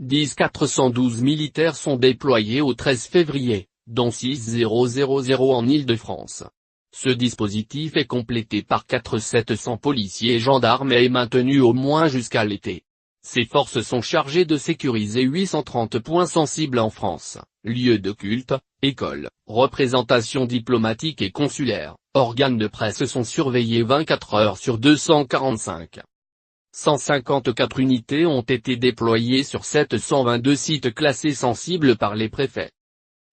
412 militaires sont déployés au 13 février, dont 6000 en Île-de-France. Ce dispositif est complété par 700 policiers et gendarmes et est maintenu au moins jusqu'à l'été. Ces forces sont chargées de sécuriser 830 points sensibles en France, lieux de culte, écoles, représentations diplomatiques et consulaires, organes de presse sont surveillés 24 heures sur 245. 154 unités ont été déployées sur 722 sites classés sensibles par les préfets.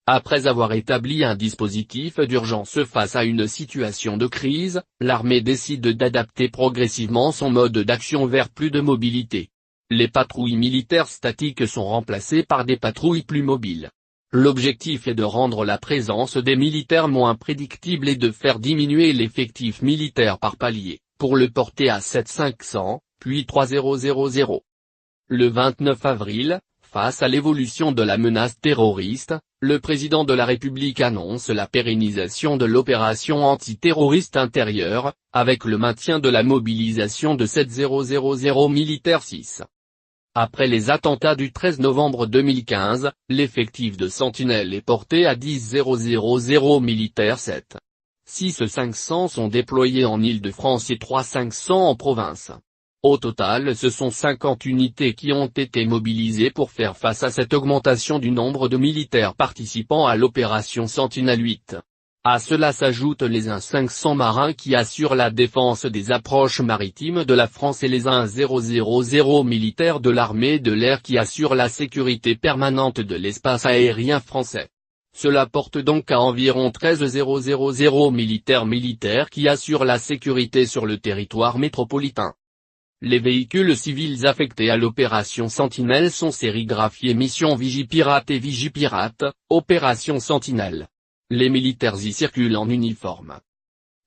Après avoir établi un dispositif d'urgence face à une situation de crise, l'armée décide d'adapter progressivement son mode d'action vers plus de mobilité. Les patrouilles militaires statiques sont remplacées par des patrouilles plus mobiles. L'objectif est de rendre la présence des militaires moins prédictible et de faire diminuer l'effectif militaire par palier, pour le porter à 7500, puis 3000. Le 29 avril, face à l'évolution de la menace terroriste, le président de la République annonce la pérennisation de l'opération antiterroriste intérieure, avec le maintien de la mobilisation de 7000 militaires 6. Après les attentats du 13 novembre 2015, l'effectif de Sentinelle est porté à 10 militaires 7. 500 sont déployés en Île-de-France et 500 en province. Au total, ce sont 50 unités qui ont été mobilisées pour faire face à cette augmentation du nombre de militaires participant à l'opération Sentinelle 8. À cela s'ajoutent les 500 marins qui assurent la défense des approches maritimes de la France et les 1000 militaires de l'armée de l'air qui assurent la sécurité permanente de l'espace aérien français. Cela porte donc à environ 13000 militaires qui assurent la sécurité sur le territoire métropolitain. Les véhicules civils affectés à l'opération Sentinelle sont sérigraphiés Mission Vigipirate et Vigipirate, Opération Sentinelle. Les militaires y circulent en uniforme.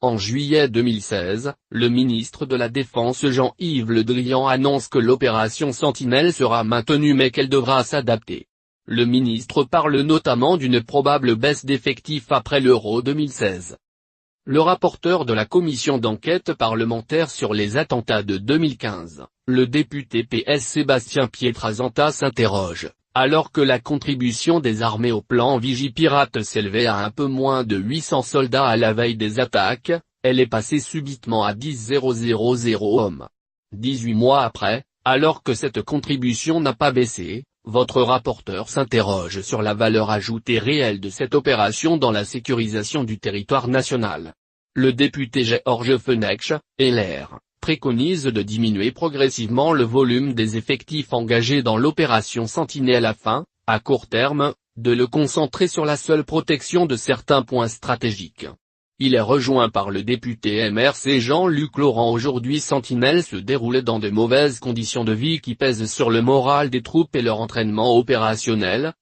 En juillet 2016, le ministre de la Défense Jean-Yves Le Drian annonce que l'opération Sentinelle sera maintenue mais qu'elle devra s'adapter. Le ministre parle notamment d'une probable baisse d'effectifs après l'Euro 2016. Le rapporteur de la commission d'enquête parlementaire sur les attentats de 2015, le député PS Sébastien Pietrasanta s'interroge. Alors que la contribution des armées au plan Vigipirate s'élevait à un peu moins de 800 soldats à la veille des attaques, elle est passée subitement à 10 000 hommes. 18 mois après, alors que cette contribution n'a pas baissé, votre rapporteur s'interroge sur la valeur ajoutée réelle de cette opération dans la sécurisation du territoire national. Le député Georges Fenech, LR, préconise de diminuer progressivement le volume des effectifs engagés dans l'opération Sentinelle afin, à court terme, de le concentrer sur la seule protection de certains points stratégiques. Il est rejoint par le député MRC Jean-Luc Laurent. Aujourd'hui Sentinelle se déroule dans de mauvaises conditions de vie qui pèsent sur le moral des troupes et leur entraînement opérationnel,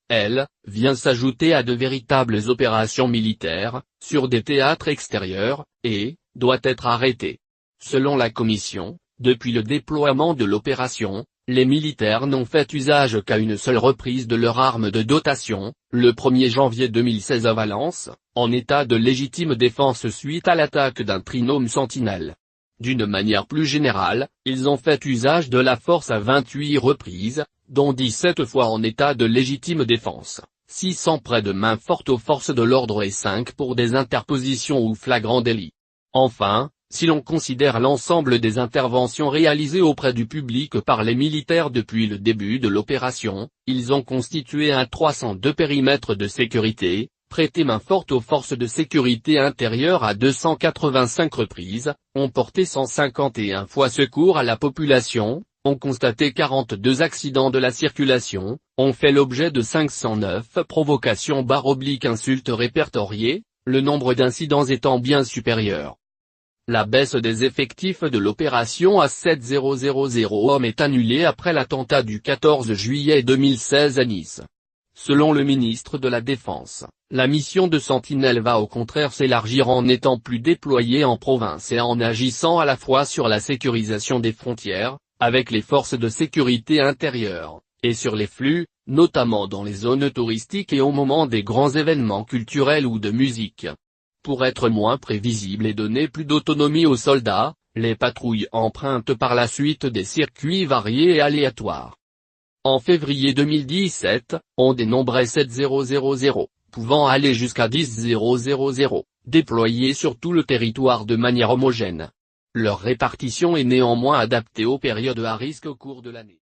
vient s'ajouter à de véritables opérations militaires, sur des théâtres extérieurs, et, doit être arrêtée. Selon la commission, depuis le déploiement de l'opération, les militaires n'ont fait usage qu'à une seule reprise de leur arme de dotation, le 1er janvier 2016 à Valence, en état de légitime défense suite à l'attaque d'un trinôme Sentinelle. D'une manière plus générale, ils ont fait usage de la force à 28 reprises, dont 17 fois en état de légitime défense, 600 prêts de main forte aux forces de l'ordre et 5 pour des interpositions ou flagrants délits. Enfin, si l'on considère l'ensemble des interventions réalisées auprès du public par les militaires depuis le début de l'opération, ils ont constitué un 302 périmètre de sécurité, prêté main forte aux forces de sécurité intérieure à 285 reprises, ont porté 151 fois secours à la population, ont constaté 42 accidents de la circulation, ont fait l'objet de 509 provocations/insultes répertoriées, le nombre d'incidents étant bien supérieur. La baisse des effectifs de l'opération à 7000 hommes est annulée après l'attentat du 14 juillet 2016 à Nice. Selon le ministre de la Défense, la mission de Sentinelle va au contraire s'élargir en étant plus déployée en province et en agissant à la fois sur la sécurisation des frontières, avec les forces de sécurité intérieure, et sur les flux, notamment dans les zones touristiques et au moment des grands événements culturels ou de musique. Pour être moins prévisible et donner plus d'autonomie aux soldats, les patrouilles empruntent par la suite des circuits variés et aléatoires. En février 2017, on dénombrait 7000, pouvant aller jusqu'à 10000, déployés sur tout le territoire de manière homogène. Leur répartition est néanmoins adaptée aux périodes à risque au cours de l'année.